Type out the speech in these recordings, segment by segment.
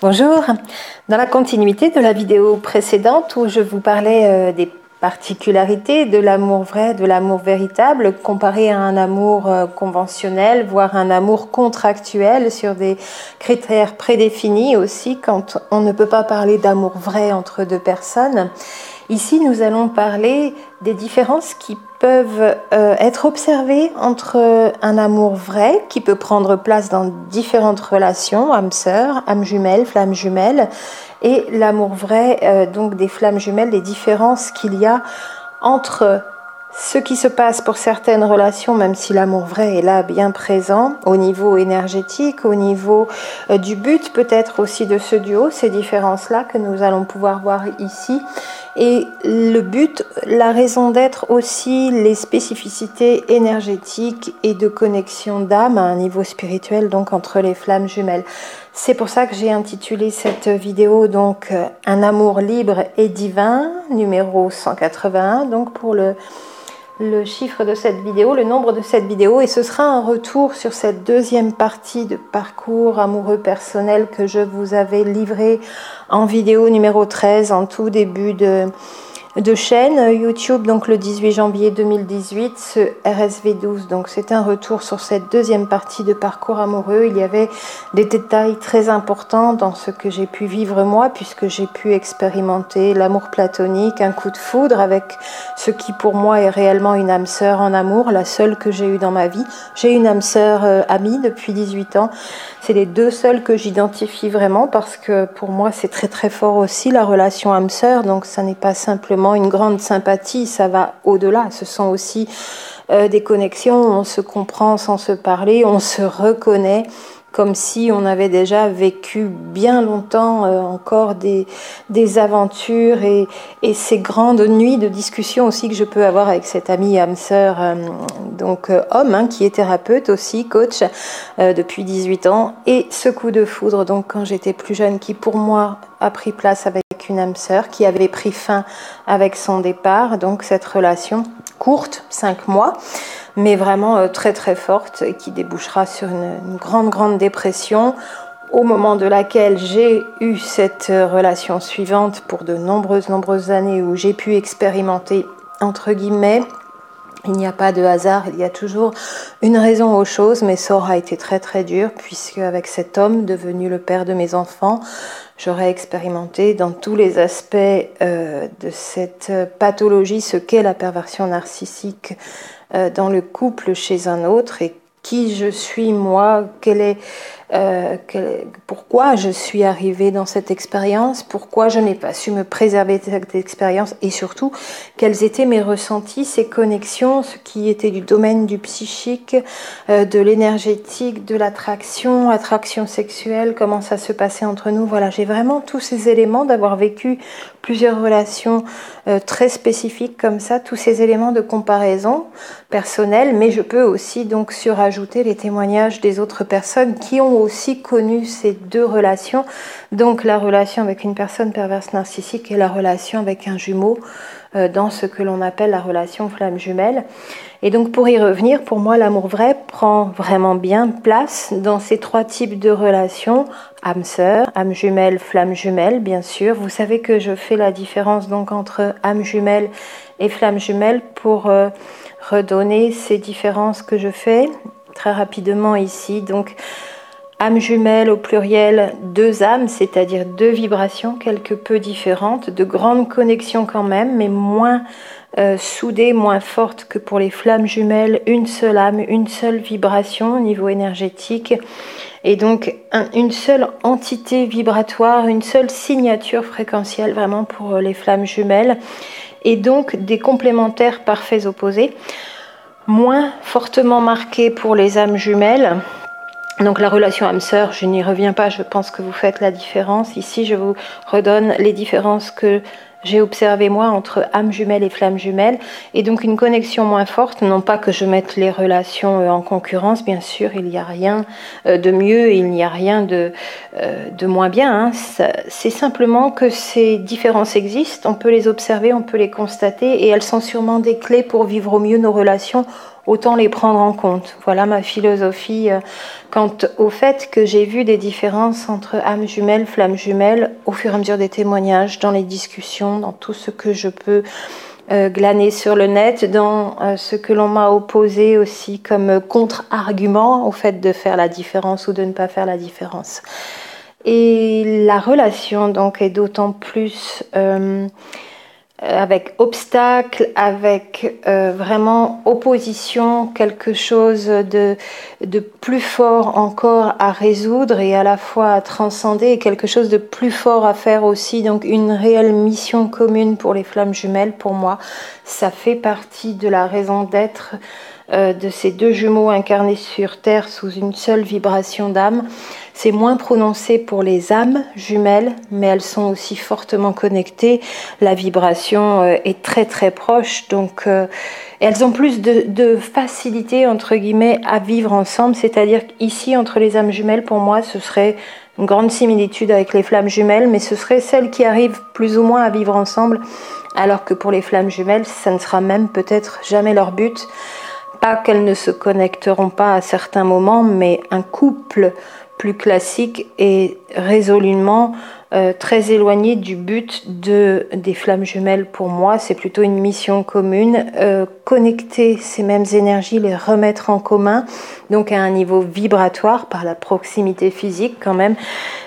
Bonjour, dans la continuité de la vidéo précédente où je vous parlais des particularités de l'amour vrai, de l'amour véritable, comparé à un amour conventionnel, voire un amour contractuel sur des critères prédéfinis aussi, quand on ne peut pas parler d'amour vrai entre deux personnes. Ici, nous allons parler des différences qui peuvent être observées entre un amour vrai, qui peut prendre place dans différentes relations, âme sœur, âme jumelle, flamme jumelle, et l'amour vrai, donc des flammes jumelles, les différences qu'il y a entre ce qui se passe pour certaines relations, même si l'amour vrai est là bien présent, au niveau énergétique, au niveau du but peut-être aussi de ce duo, ces différences-là que nous allons pouvoir voir ici. Et le but, la raison d'être aussi, les spécificités énergétiques et de connexion d'âme à un niveau spirituel, donc entre les flammes jumelles. C'est pour ça que j'ai intitulé cette vidéo donc Un amour libre et divin, numéro 181, donc pour le chiffre de cette vidéo, le nombre de cette vidéo, et ce sera un retour sur cette deuxième partie de parcours amoureux personnel que je vous avais livré en vidéo numéro 13 en tout début de chaîne YouTube, donc le 18 janvier 2018, ce RSV12. Donc c'est un retour sur cette deuxième partie de parcours amoureux. Il y avait des détails très importants dans ce que j'ai pu vivre moi, puisque j'ai pu expérimenter l'amour platonique, un coup de foudre avec ce qui pour moi est réellement une âme sœur en amour, la seule que j'ai eue dans ma vie. J'ai une âme sœur amie depuis 18 ans. C'est les deux seules que j'identifie vraiment, parce que pour moi c'est très très fort aussi la relation âme sœur. Donc ça n'est pas simplement une grande sympathie, ça va au-delà. Ce sont aussi des connexions, on se comprend sans se parler, on se reconnaît comme si on avait déjà vécu bien longtemps encore des aventures et ces grandes nuits de discussion aussi que je peux avoir avec cette amie âme sœur, homme, qui est thérapeute aussi, coach depuis 18 ans, et ce coup de foudre donc quand j'étais plus jeune qui pour moi a pris place avec une âme sœur qui avait pris fin avec son départ, donc cette relation courte, 5 mois, mais vraiment très très forte et qui débouchera sur une grande dépression, au moment de laquelle j'ai eu cette relation suivante pour de nombreuses années où j'ai pu expérimenter, entre guillemets, il n'y a pas de hasard, il y a toujours une raison aux choses, mais ça aura été très très dur, puisque avec cet homme devenu le père de mes enfants, j'aurais expérimenté dans tous les aspects de cette pathologie ce qu'est la perversion narcissique dans le couple chez un autre, et qui je suis moi, pourquoi je suis arrivée dans cette expérience, pourquoi je n'ai pas su me préserver de cette expérience, et surtout quels étaient mes ressentis, ces connexions, ce qui était du domaine du psychique, de l'énergétique, de l'attraction sexuelle, comment ça se passait entre nous. Voilà, j'ai vraiment tous ces éléments d'avoir vécu plusieurs relations très spécifiques comme ça, tous ces éléments de comparaison personnelle, mais je peux aussi donc surajouter les témoignages des autres personnes qui ont aussi connu ces deux relations, donc la relation avec une personne perverse narcissique et la relation avec un jumeau, dans ce que l'on appelle la relation flamme jumelle. Et donc pour y revenir, pour moi l'amour vrai prend vraiment bien place dans ces trois types de relations, âme sœur, âme jumelle, flamme jumelle, bien sûr. Vous savez que je fais la différence donc entre âme jumelle et flamme jumelle pour redonner ces différences que je fais très rapidement ici. Donc âme jumelle au pluriel, deux âmes, c'est-à-dire deux vibrations quelque peu différentes, de grandes connexions quand même, mais moins soudées, moins fortes que pour les flammes jumelles, une seule âme, une seule vibration au niveau énergétique, et donc une seule entité vibratoire, une seule signature fréquentielle vraiment pour les flammes jumelles, et donc des complémentaires parfaits opposés, moins fortement marqués pour les âmes jumelles. Donc la relation âme-sœur, je n'y reviens pas, je pense que vous faites la différence. Ici, je vous redonne les différences que j'ai observées moi entre âme jumelle et flamme jumelle, et donc une connexion moins forte. Non pas que je mette les relations en concurrence, bien sûr, il n'y a rien de mieux et il n'y a rien de moins bien. C'est simplement que ces différences existent, on peut les observer, on peut les constater, et elles sont sûrement des clés pour vivre au mieux nos relations autant les prendre en compte. Voilà ma philosophie quant au fait que j'ai vu des différences entre âmes jumelles, flammes jumelles, au fur et à mesure des témoignages, dans les discussions, dans tout ce que je peux glaner sur le net, dans ce que l'on m'a opposé aussi comme contre-argument au fait de faire la différence ou de ne pas faire la différence. Et la relation donc est d'autant plus avec obstacle, avec vraiment opposition, quelque chose de plus fort encore à résoudre et à la fois à transcender, et quelque chose de plus fort à faire aussi, donc une réelle mission commune pour les flammes jumelles. Pour moi, ça fait partie de la raison d'être de ces deux jumeaux incarnés sur Terre sous une seule vibration d'âme. C'est moins prononcé pour les âmes jumelles, mais elles sont aussi fortement connectées. La vibration est très très proche, donc elles ont plus de facilité entre guillemets à vivre ensemble. C'est-à-dire qu'ici, entre les âmes jumelles, pour moi, ce serait une grande similitude avec les flammes jumelles, mais ce serait celles qui arrivent plus ou moins à vivre ensemble, alors que pour les flammes jumelles, ça ne sera même peut-être jamais leur but. Pas qu'elles ne se connecteront pas à certains moments, mais un couple plus classique est résolument très éloigné du but des flammes jumelles. Pour moi, c'est plutôt une mission commune, connecter ces mêmes énergies, les remettre en commun, donc à un niveau vibratoire par la proximité physique quand même,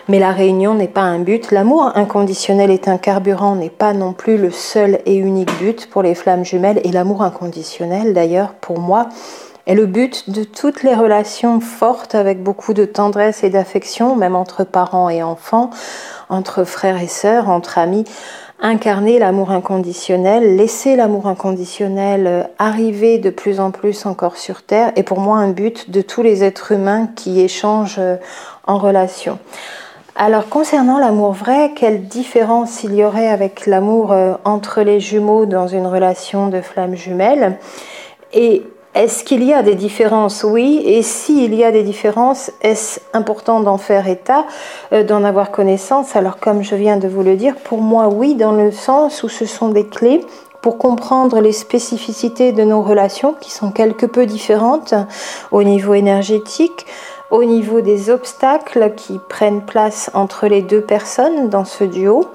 mais la réunion n'est pas un but. L'amour inconditionnel est un carburant, n'est pas non plus le seul et unique but pour les flammes jumelles, et l'amour inconditionnel d'ailleurs pour moi est le but de toutes les relations fortes avec beaucoup de tendresse et d'affection, même entre parents et enfants, entre frères et sœurs, entre amis. Incarner l'amour inconditionnel, laisser l'amour inconditionnel arriver de plus en plus encore sur Terre est pour moi un but de tous les êtres humains qui échangent en relation. Alors concernant l'amour vrai, quelle différence il y aurait avec l'amour entre les jumeaux dans une relation de flammes jumelles? Et est-ce qu'il y a des différences? Oui. Et s'il y a des différences, est-ce important d'en faire état, d'en avoir connaissance? Alors comme je viens de vous le dire, pour moi oui, dans le sens où ce sont des clés pour comprendre les spécificités de nos relations qui sont quelque peu différentes au niveau énergétique, au niveau des obstacles qui prennent place entre les deux personnes dans ce duo,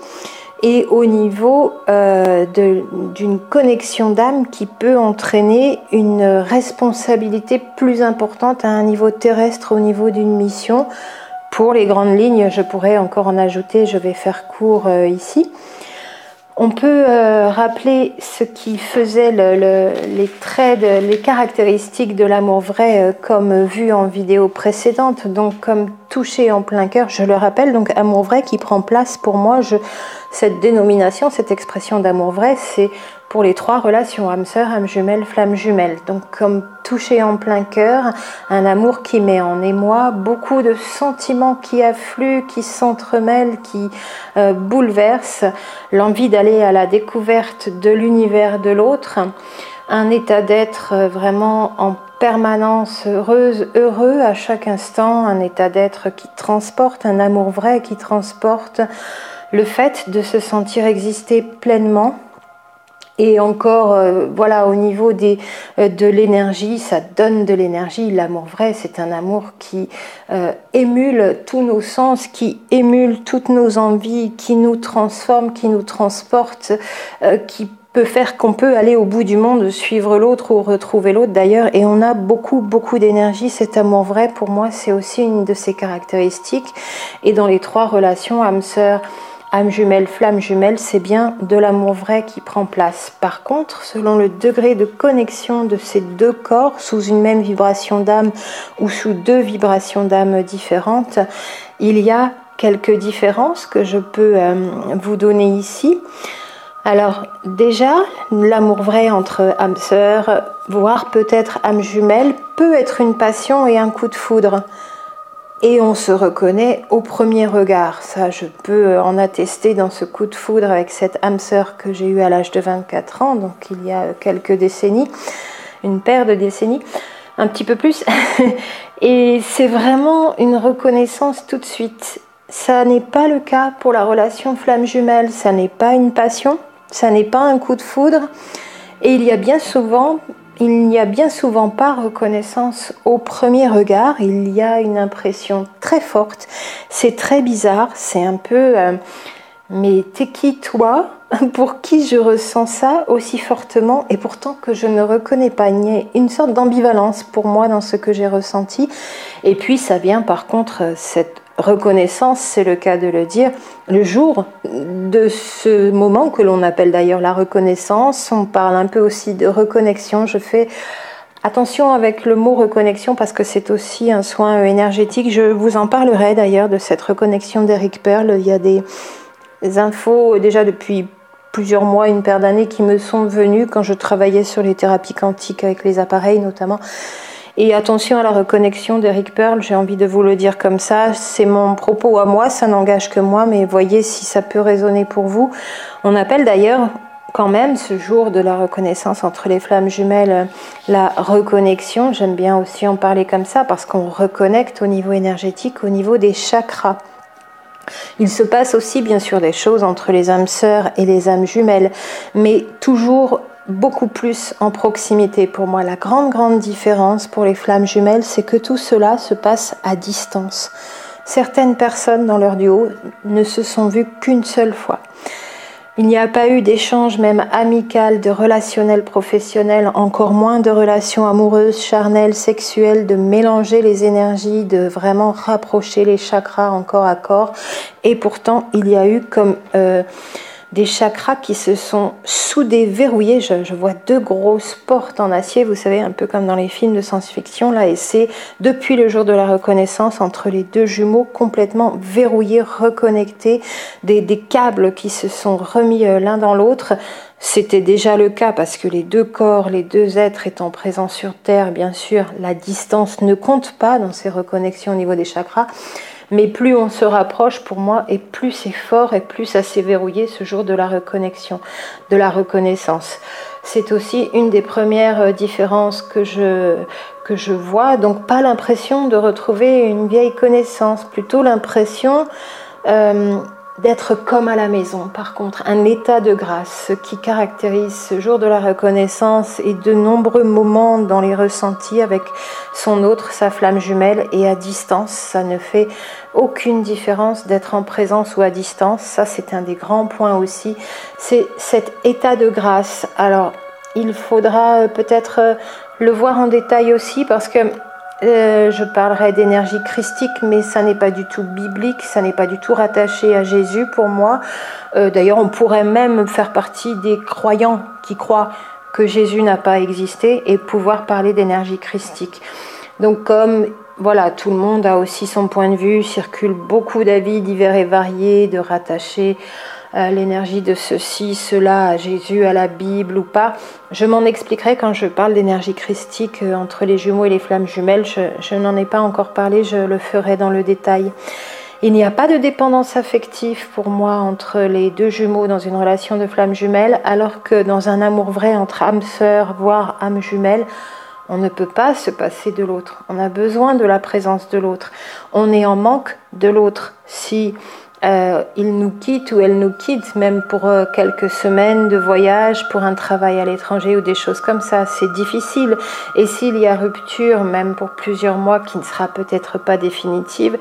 et au niveau d'une connexion d'âme qui peut entraîner une responsabilité plus importante à un niveau terrestre, au niveau d'une mission. Pour les grandes lignes, je pourrais encore en ajouter, je vais faire court ici. On peut rappeler ce qui faisait les traits, les caractéristiques de l'amour vrai comme vu en vidéo précédente, donc comme touché en plein cœur. Je le rappelle, donc amour vrai qui prend place pour moi. Cette dénomination, cette expression d'amour vrai, c'est pour les trois relations, âme sœur, âme jumelle, flamme jumelle. Donc comme touché en plein cœur, un amour qui met en émoi beaucoup de sentiments qui affluent, qui s'entremêlent, qui bouleversent, l'envie d'aller à la découverte de l'univers de l'autre, un état d'être vraiment en permanence heureux à chaque instant, un état d'être qui transporte, un amour vrai qui transporte le fait de se sentir exister pleinement. Et encore, voilà, au niveau de l'énergie, ça donne de l'énergie. L'amour vrai, c'est un amour qui émule tous nos sens, qui émule toutes nos envies, qui nous transforme, qui nous transporte, qui peut faire qu'on peut aller au bout du monde, suivre l'autre ou retrouver l'autre d'ailleurs. Et on a beaucoup, beaucoup d'énergie. Cet amour vrai, pour moi, c'est aussi une de ses caractéristiques. Et dans les trois relations, âme sœur, âme jumelle, flamme jumelle, c'est bien de l'amour vrai qui prend place. Par contre, selon le degré de connexion de ces deux corps, sous une même vibration d'âme ou sous deux vibrations d'âme différentes, il y a quelques différences que je peux vous donner ici. Alors déjà, l'amour vrai entre âme sœur, voire peut-être âme jumelle, peut être une passion et un coup de foudre. Et on se reconnaît au premier regard. Ça, je peux en attester dans ce coup de foudre avec cette âme sœur que j'ai eue à l'âge de 24 ans, donc il y a quelques décennies, une paire de décennies, un petit peu plus. Et c'est vraiment une reconnaissance tout de suite. Ça n'est pas le cas pour la relation flamme jumelle, ça n'est pas une passion, ça n'est pas un coup de foudre. Et il y a bien souvent, il n'y a bien souvent pas reconnaissance au premier regard, il y a une impression très forte, c'est très bizarre, c'est un peu mais t'es qui toi? Pour qui je ressens ça aussi fortement et pourtant que je ne reconnais pas. Il y a une sorte d'ambivalence pour moi dans ce que j'ai ressenti. Et puis ça vient par contre, cette reconnaissance, c'est le cas de le dire, le jour de ce moment que l'on appelle d'ailleurs la reconnaissance. On parle un peu aussi de reconnexion. Je fais attention avec le mot reconnexion parce que c'est aussi un soin énergétique. Je vous en parlerai d'ailleurs de cette reconnexion d'Eric Pearl. Il y a des infos déjà depuis plusieurs mois, une paire d'années qui me sont venues quand je travaillais sur les thérapies quantiques avec les appareils notamment. Et attention à la reconnexion d'Eric Pearl, j'ai envie de vous le dire comme ça, c'est mon propos à moi, ça n'engage que moi, mais voyez si ça peut résonner pour vous. On appelle d'ailleurs quand même ce jour de la reconnaissance entre les flammes jumelles la reconnexion. J'aime bien aussi en parler comme ça parce qu'on reconnecte au niveau énergétique, au niveau des chakras. Il se passe aussi bien sûr des choses entre les âmes sœurs et les âmes jumelles, mais toujours beaucoup plus en proximité. Pour moi, la grande différence pour les flammes jumelles, c'est que tout cela se passe à distance. Certaines personnes dans leur duo ne se sont vues qu'une seule fois. Il n'y a pas eu d'échange même amical, de relationnel professionnel, encore moins de relations amoureuses, charnelles, sexuelles, de mélanger les énergies, de vraiment rapprocher les chakras en corps à corps. Et pourtant, il y a eu comme des chakras qui se sont soudés, verrouillés. Je vois deux grosses portes en acier, vous savez, un peu comme dans les films de science-fiction, là, et c'est depuis le jour de la reconnaissance entre les deux jumeaux complètement verrouillés, reconnectés, des câbles qui se sont remis l'un dans l'autre. C'était déjà le cas parce que les deux corps, les deux êtres étant présents sur Terre, bien sûr, la distance ne compte pas dans ces reconnexions au niveau des chakras. Mais plus on se rapproche pour moi et plus c'est fort et plus ça s'est verrouillé ce jour de la reconnexion, de la reconnaissance. C'est aussi une des premières différences que je vois. Donc pas l'impression de retrouver une vieille connaissance, plutôt l'impression d'être comme à la maison. Par contre, un état de grâce, ce qui caractérise ce jour de la reconnaissance et de nombreux moments dans les ressentis avec son autre, sa flamme jumelle, et à distance. Ça ne fait aucune différence d'être en présence ou à distance. Ça, c'est un des grands points aussi. C'est cet état de grâce. Alors, il faudra peut-être le voir en détail aussi parce que je parlerai d'énergie christique, mais ça n'est pas du tout biblique, ça n'est pas du tout rattaché à Jésus pour moi. D'ailleurs, on pourrait même faire partie des croyants qui croient que Jésus n'a pas existé et pouvoir parler d'énergie christique. Donc comme voilà, tout le monde a aussi son point de vue, circule beaucoup d'avis divers et variés, de rattacher l'énergie de ceci, cela, à Jésus, à la Bible ou pas. Je m'en expliquerai quand je parle d'énergie christique entre les jumeaux et les flammes jumelles. Je n'en ai pas encore parlé, je le ferai dans le détail. Il n'y a pas de dépendance affective pour moi entre les deux jumeaux dans une relation de flammes jumelles, alors que dans un amour vrai entre âmes sœurs, voire âmes jumelles, on ne peut pas se passer de l'autre. On a besoin de la présence de l'autre. On est en manque de l'autre. Si il nous quitte ou elle nous quitte, même pour quelques semaines de voyage, pour un travail à l'étranger ou des choses comme ça, c'est difficile. Et s'il y a rupture, même pour plusieurs mois, qui ne sera peut-être pas définitive,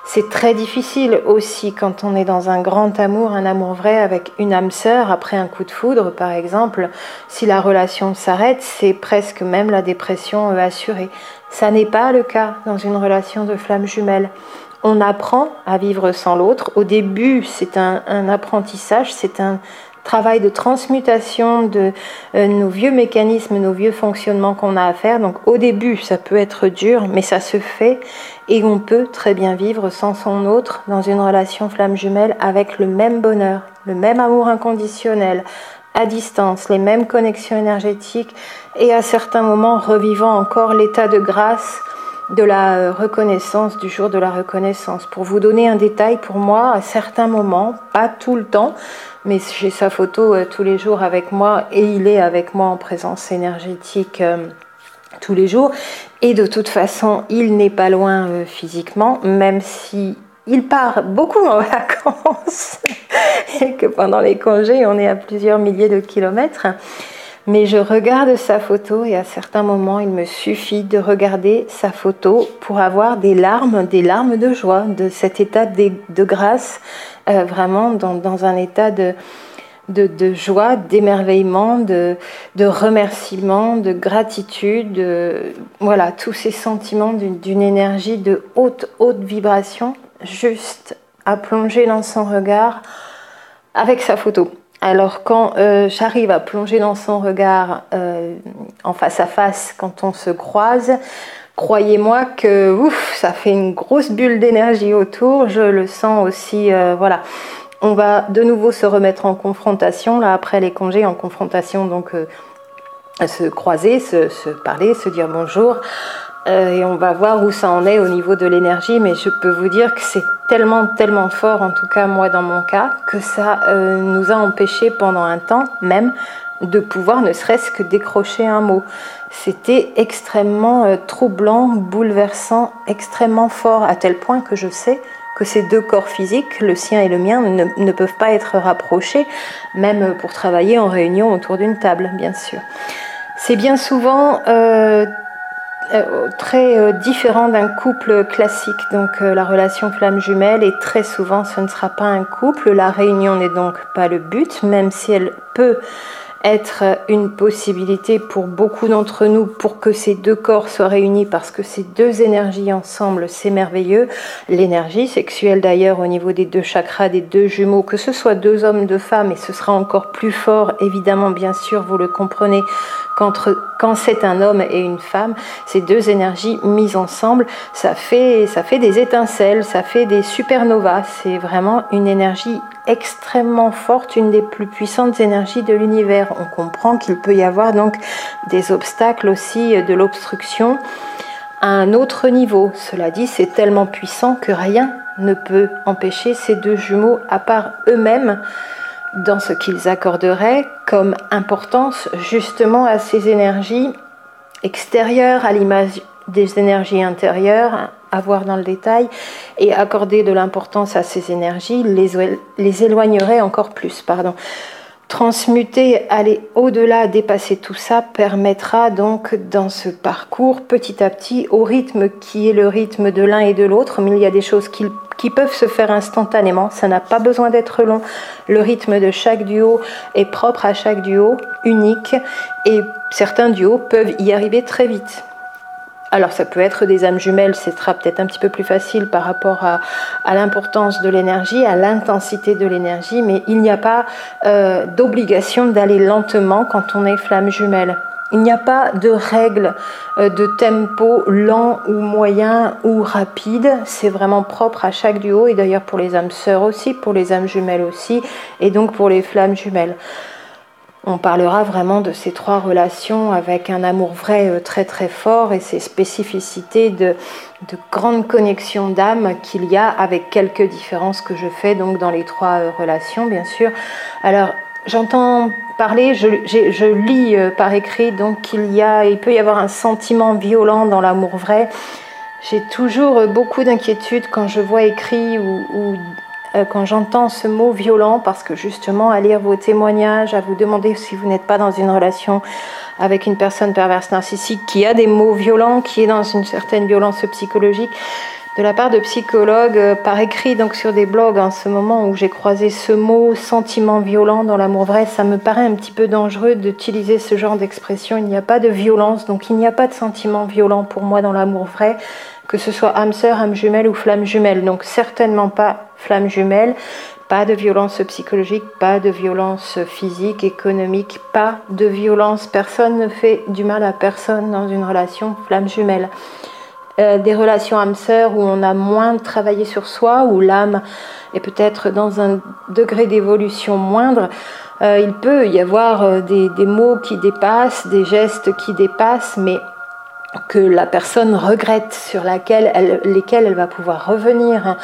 c'est très difficile aussi quand on est dans un grand amour, un amour vrai avec une âme sœur, après un coup de foudre par exemple. Si la relation s'arrête, c'est presque même la dépression assurée. Ça n'est pas le cas dans une relation de flammes jumelles. On apprend à vivre sans l'autre. Au début, c'est un apprentissage, c'est un travail de transmutation de nos vieux mécanismes, nos vieux fonctionnements qu'on a à faire. Donc au début, ça peut être dur, mais ça se fait et on peut très bien vivre sans son autre dans une relation flamme jumelle avec le même bonheur, le même amour inconditionnel, à distance, les mêmes connexions énergétiques et à certains moments revivant encore l'état de grâce de la reconnaissance, du jour de la reconnaissance. Pour vous donner un détail, pour moi, à certains moments, pas tout le temps, mais j'ai sa photo tous les jours avec moi et il est avec moi en présence énergétique tous les jours. Et de toute façon, il n'est pas loin physiquement, même si il part beaucoup en vacances et que pendant les congés, on est à plusieurs milliers de kilomètres. Mais je regarde sa photo et à certains moments, il me suffit de regarder sa photo pour avoir des larmes de joie, de cet état de grâce, vraiment dans un état de joie, d'émerveillement, de remerciement, de gratitude, voilà, tous ces sentiments d'une énergie de haute vibration, juste à plonger dans son regard avec sa photo. Alors quand j'arrive à plonger dans son regard en face à face, quand on se croise, croyez-moi que ça fait une grosse bulle d'énergie autour, je le sens aussi, voilà. On va de nouveau se remettre en confrontation, là après les congés, en confrontation, donc se croiser, se parler, se dire bonjour. Et on va voir où ça en est au niveau de l'énergie, mais je peux vous dire que c'est tellement fort, en tout cas moi dans mon cas, que ça nous a empêchés pendant un temps même de pouvoir ne serait-ce que décrocher un mot. C'était extrêmement troublant, bouleversant, extrêmement fort, à tel point que je sais que ces deux corps physiques, le sien et le mien, ne peuvent pas être rapprochés, même pour travailler en réunion autour d'une table, bien sûr. C'est bien souvent très différent d'un couple classique, donc la relation flamme jumelle, et très souvent ce ne sera pas un couple. La réunion n'est donc pas le but, même si elle peut être une possibilité pour beaucoup d'entre nous pour que ces deux corps soient réunis, parce que ces deux énergies ensemble, c'est merveilleux. L'énergie sexuelle d'ailleurs au niveau des deux chakras, des deux jumeaux, que ce soit deux hommes, deux femmes, et ce sera encore plus fort évidemment, bien sûr, vous le comprenez, quand c'est un homme et une femme, ces deux énergies mises ensemble, ça fait des étincelles, ça fait des supernovas. C'est vraiment une énergie extrêmement forte, une des plus puissantes énergies de l'univers. On comprend qu'il peut y avoir donc des obstacles aussi, de l'obstruction à un autre niveau. Cela dit, c'est tellement puissant que rien ne peut empêcher ces deux jumeaux, à part eux-mêmes, dans ce qu'ils accorderaient comme importance justement à ces énergies extérieures, à l'image des énergies intérieures, à voir dans le détail, et accorder de l'importance à ces énergies les éloignerait encore plus. Transmuter, aller au-delà, dépasser tout ça, permettra donc dans ce parcours petit à petit, au rythme qui est le rythme de l'un et de l'autre, mais il y a des choses qui peuvent se faire instantanément, ça n'a pas besoin d'être long. Le rythme de chaque duo est propre à chaque duo, unique, et certains duos peuvent y arriver très vite. Alors ça peut être des âmes jumelles, ce sera peut-être un petit peu plus facile par rapport à l'importance de l'énergie, à l'intensité de l'énergie, mais il n'y a pas d'obligation d'aller lentement quand on est flamme jumelle. Il n'y a pas de règle de tempo lent ou moyen ou rapide, c'est vraiment propre à chaque duo, et d'ailleurs pour les âmes sœurs aussi, pour les âmes jumelles aussi, et donc pour les flammes jumelles. On parlera vraiment de ces trois relations avec un amour vrai très très fort et ces spécificités de grande connexion d'âme qu'il y a, avec quelques différences que je fais donc dans les trois relations, bien sûr. Alors, j'entends parler, je lis par écrit donc il peut y avoir un sentiment violent dans l'amour vrai. J'ai toujours beaucoup d'inquiétude quand je vois écrit ou quand j'entends ce mot violent, parce que justement à lire vos témoignages, à vous demander si vous n'êtes pas dans une relation avec une personne perverse narcissique qui a des mots violents, qui est dans une certaine violence psychologique, de la part de psychologues par écrit, donc sur des blogs, en ce moment où j'ai croisé ce mot sentiment violent dans l'amour vrai, ça me paraît un petit peu dangereux d'utiliser ce genre d'expression. Il n'y a pas de violence, donc il n'y a pas de sentiment violent pour moi dans l'amour vrai, que ce soit âme sœur, âme jumelle ou flamme jumelle, donc certainement pas flamme jumelle, pas de violence psychologique, pas de violence physique, économique, pas de violence, personne ne fait du mal à personne dans une relation flamme jumelle. Des relations âme sœur où on a moins travaillé sur soi, où l'âme est peut-être dans un degré d'évolution moindre, il peut y avoir des mots qui dépassent, des gestes qui dépassent, mais que la personne regrette, sur lesquels elle va pouvoir revenir,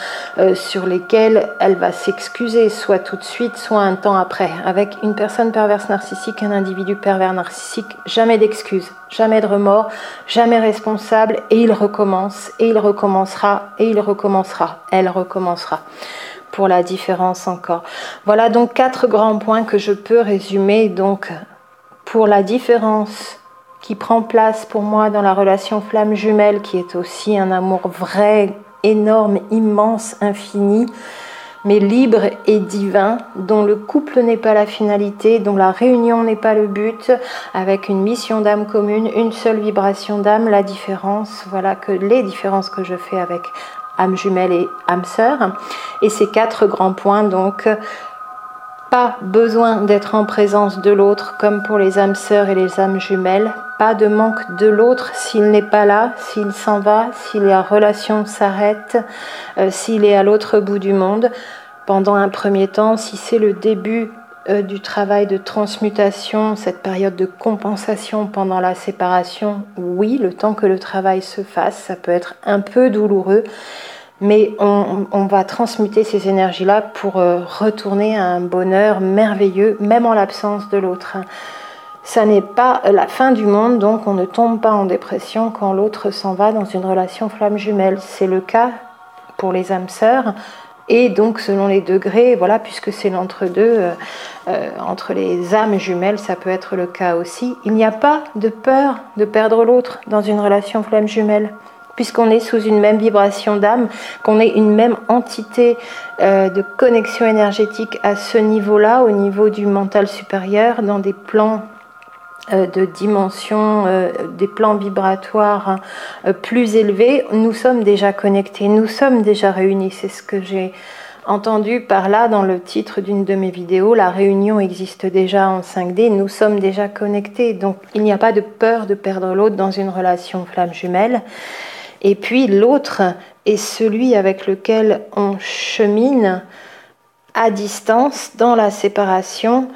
sur lesquels elle va s'excuser, soit tout de suite, soit un temps après. Avec une personne perverse narcissique, un individu pervers narcissique, jamais d'excuses, jamais de remords, jamais responsable, et il recommence, et il recommencera, et il recommencera, elle recommencera. Pour la différence encore. Voilà donc 4 grands points que je peux résumer donc pour la différence qui prend place pour moi dans la relation flamme jumelle, qui est aussi un amour vrai, énorme, immense, infini, mais libre et divin, dont le couple n'est pas la finalité, dont la réunion n'est pas le but, avec une mission d'âme commune, une seule vibration d'âme, la différence, voilà que les différences que je fais avec âme jumelle et âme sœur. Et ces 4 grands points, donc, pas besoin d'être en présence de l'autre comme pour les âmes sœurs et les âmes jumelles, pas de manque de l'autre s'il n'est pas là, s'il s'en va, si la relation s'arrête, s'il est à l'autre bout du monde. Pendant un premier temps, si c'est le début du travail de transmutation, cette période de compensation pendant la séparation, oui, le temps que le travail se fasse, ça peut être un peu douloureux, mais on va transmuter ces énergies-là pour retourner à un bonheur merveilleux, même en l'absence de l'autre. Ça n'est pas la fin du monde, donc on ne tombe pas en dépression quand l'autre s'en va dans une relation flamme jumelle. C'est le cas pour les âmes sœurs, et donc selon les degrés, voilà, puisque c'est l'entre-deux, entre les âmes jumelles, ça peut être le cas aussi. Il n'y a pas de peur de perdre l'autre dans une relation flamme jumelle, puisqu'on est sous une même vibration d'âme, qu'on est une même entité de connexion énergétique à ce niveau-là, au niveau du mental supérieur, dans des plans de dimension, des plans vibratoires plus élevés, nous sommes déjà connectés, nous sommes déjà réunis. C'est ce que j'ai entendu par là dans le titre d'une de mes vidéos. La réunion existe déjà en 5D, nous sommes déjà connectés. Donc il n'y a pas de peur de perdre l'autre dans une relation flamme jumelle. Et puis l'autre est celui avec lequel on chemine à distance dans la séparation,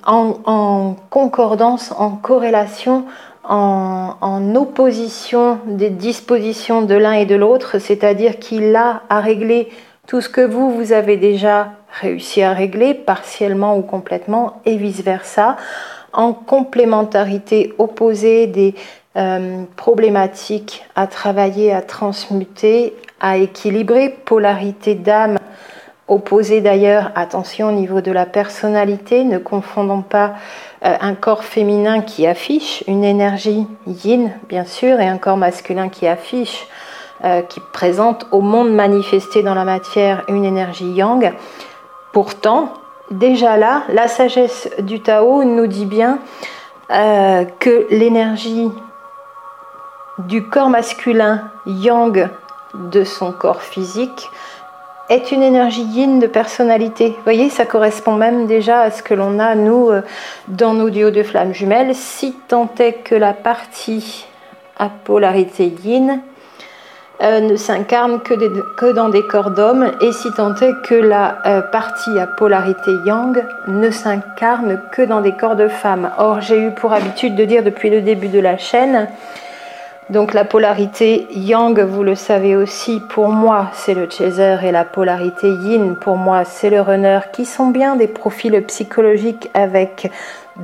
en concordance, en corrélation, en opposition des dispositions de l'un et de l'autre, c'est-à-dire qu'il a à régler tout ce que vous avez déjà réussi à régler, partiellement ou complètement, et vice-versa, en complémentarité opposée des problématiques à travailler, à transmuter, à équilibrer, polarité d'âme opposée d'ailleurs, attention au niveau de la personnalité, ne confondons pas un corps féminin qui affiche une énergie yin bien sûr, et un corps masculin qui affiche, qui présente au monde manifesté dans la matière une énergie yang. Pourtant, déjà là, la sagesse du Tao nous dit bien que l'énergie du corps masculin yang de son corps physique est une énergie yin de personnalité. Vous voyez, ça correspond même déjà à ce que l'on a, nous, dans nos duos de flammes jumelles, si tant est que la partie à polarité yin ne s'incarne que dans des corps d'hommes, et si tant est que la partie à polarité yang ne s'incarne que dans des corps de femmes. Or, j'ai eu pour habitude de dire depuis le début de la chaîne, donc la polarité yang, vous le savez aussi, pour moi c'est le chaser, et la polarité yin, pour moi c'est le runner, qui sont bien des profils psychologiques avec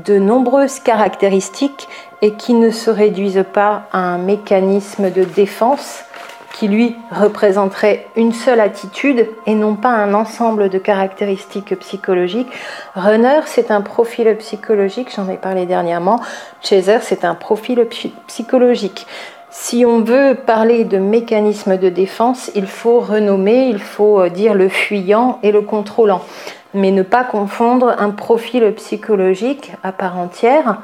de nombreuses caractéristiques et qui ne se réduisent pas à un mécanisme de défense qui lui représenterait une seule attitude et non pas un ensemble de caractéristiques psychologiques. Runner, c'est un profil psychologique, j'en ai parlé dernièrement. Chaser, c'est un profil psychologique. Si on veut parler de mécanisme de défense, il faut renommer, il faut dire le fuyant et le contrôlant, mais ne pas confondre un profil psychologique à part entière.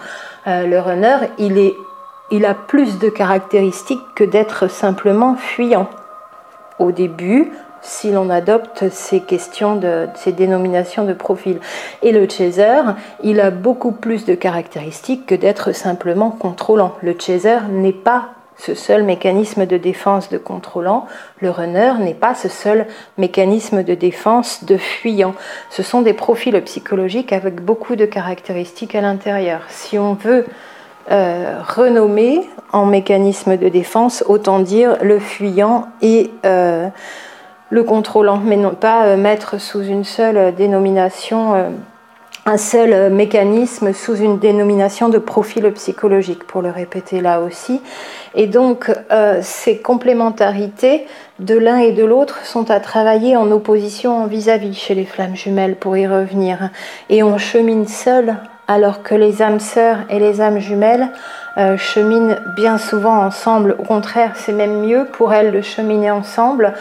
Le runner, il a plus de caractéristiques que d'être simplement fuyant. Au début, si l'on adopte ces dénominations de profil. Et le chaser, il a beaucoup plus de caractéristiques que d'être simplement contrôlant. Le chaser n'est pas ce seul mécanisme de défense de contrôlant. Le runner n'est pas ce seul mécanisme de défense de fuyant. Ce sont des profils psychologiques avec beaucoup de caractéristiques à l'intérieur. Si on veut renommer en mécanisme de défense, autant dire le fuyant et le contrôlant, mais non pas mettre sous une seule dénomination, un seul mécanisme sous une dénomination de profil psychologique, pour le répéter là aussi. Et donc ces complémentarités de l'un et de l'autre sont à travailler en opposition, en vis-à-vis chez les flammes jumelles, pour y revenir. Et on chemine seul alors que les âmes sœurs et les âmes jumelles cheminent bien souvent ensemble. Au contraire, c'est même mieux pour elles de cheminer ensemble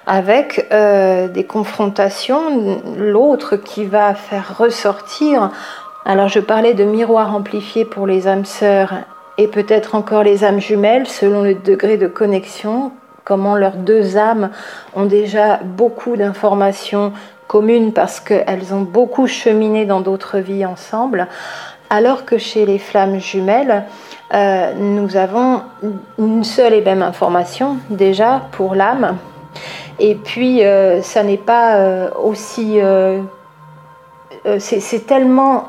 avec des confrontations, l'autre qui va faire ressortir. Alors je parlais de miroir amplifié pour les âmes sœurs et peut-être encore les âmes jumelles selon le degré de connexion, comment leurs deux âmes ont déjà beaucoup d'informations communes parce qu'elles ont beaucoup cheminé dans d'autres vies ensemble, alors que chez les flammes jumelles, nous avons une seule et même information déjà pour l'âme, et puis ça n'est pas aussi... c'est tellement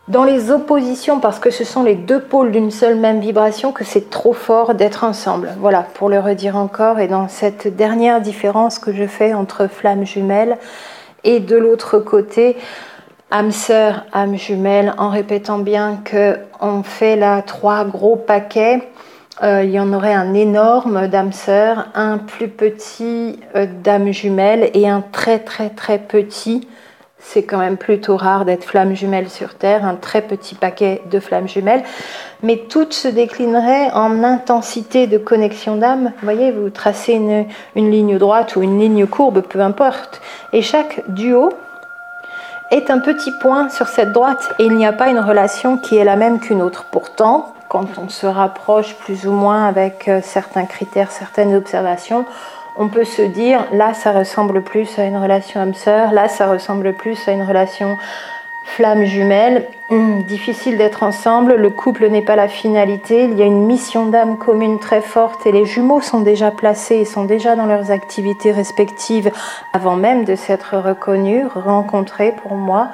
dans les oppositions, parce que ce sont les deux pôles d'une seule même vibration, que c'est trop fort d'être ensemble. Voilà, pour le redire encore, et dans cette dernière différence que je fais entre flammes jumelles et de l'autre côté, âme sœur, âme jumelle, en répétant bien qu'on fait là 3 gros paquets. Il y en aurait un énorme d'âme sœur, un plus petit d'âme jumelle et un très très très petit. C'est quand même plutôt rare d'être flamme jumelle sur Terre, un très petit paquet de flammes jumelles, mais toutes se déclineraient en intensité de connexion d'âme. Vous voyez, vous tracez une ligne droite ou une ligne courbe, peu importe, et chaque duo est un petit point sur cette droite, et il n'y a pas une relation qui est la même qu'une autre. Pourtant, quand on se rapproche plus ou moins avec certains critères, certaines observations, on peut se dire, là ça ressemble plus à une relation âme-sœur, là ça ressemble plus à une relation flamme jumelle. Difficile d'être ensemble, le couple n'est pas la finalité, il y a une mission d'âme commune très forte et les jumeaux sont déjà placés et sont déjà dans leurs activités respectives avant même de s'être reconnus, rencontrés pour moi.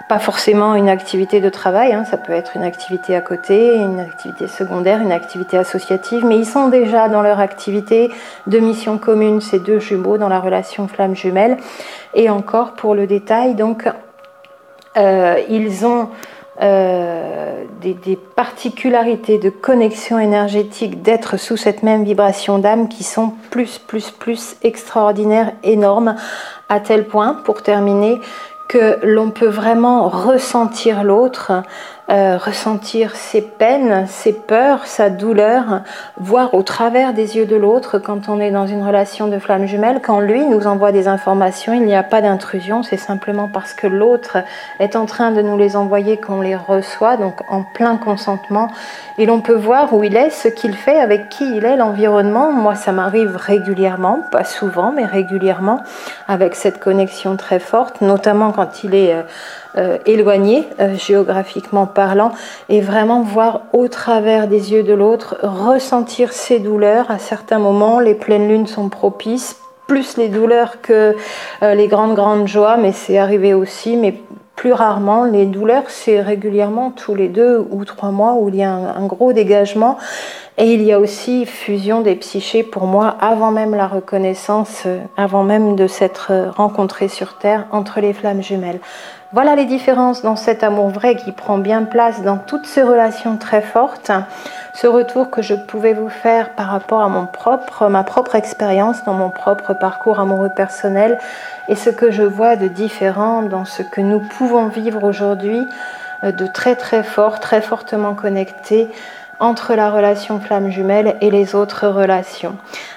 Pas forcément une activité de travail, ça peut être une activité à côté, une activité secondaire, une activité associative, mais ils sont déjà dans leur activité de mission commune, ces deux jumeaux dans la relation flamme jumelle. Et encore pour le détail, donc ils ont des particularités de connexion énergétique, d'être sous cette même vibration d'âme qui sont plus extraordinaires, énormes, à tel point, pour terminer, que l'on peut vraiment ressentir l'autre, ressentir ses peines, ses peurs, sa douleur, voir au travers des yeux de l'autre quand on est dans une relation de flamme jumelle. Quand lui nous envoie des informations, il n'y a pas d'intrusion, c'est simplement parce que l'autre est en train de nous les envoyer qu'on les reçoit, donc en plein consentement. Et l'on peut voir où il est, ce qu'il fait, avec qui il est, l'environnement. Moi, ça m'arrive régulièrement, pas souvent, mais régulièrement, avec cette connexion très forte, notamment quand il est éloigné, géographiquement parlant, et vraiment voir au travers des yeux de l'autre, ressentir ses douleurs. À certains moments, les pleines lunes sont propices, plus les douleurs que les grandes joies, mais c'est arrivé aussi, mais plus rarement. Les douleurs, c'est régulièrement tous les 2 ou 3 mois où il y a un gros dégagement. Et il y a aussi fusion des psychés pour moi avant même la reconnaissance, avant même de s'être rencontrés sur Terre entre les flammes jumelles. Voilà les différences dans cet amour vrai qui prend bien place dans toutes ces relations très fortes. Ce retour que je pouvais vous faire par rapport à ma propre expérience dans mon propre parcours amoureux personnel et ce que je vois de différent dans ce que nous pouvons vivre aujourd'hui, de très fort, très fortement connecté entre la relation flamme jumelle et les autres relations.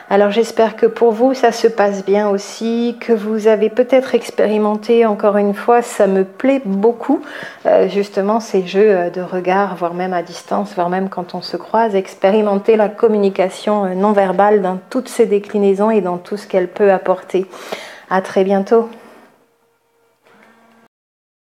Alors j'espère que pour vous ça se passe bien aussi, que vous avez peut-être expérimenté encore une fois, ça me plaît beaucoup, justement ces jeux de regard, voire même à distance, voire même quand on se croise, expérimenter la communication non verbale dans toutes ses déclinaisons et dans tout ce qu'elle peut apporter. À très bientôt.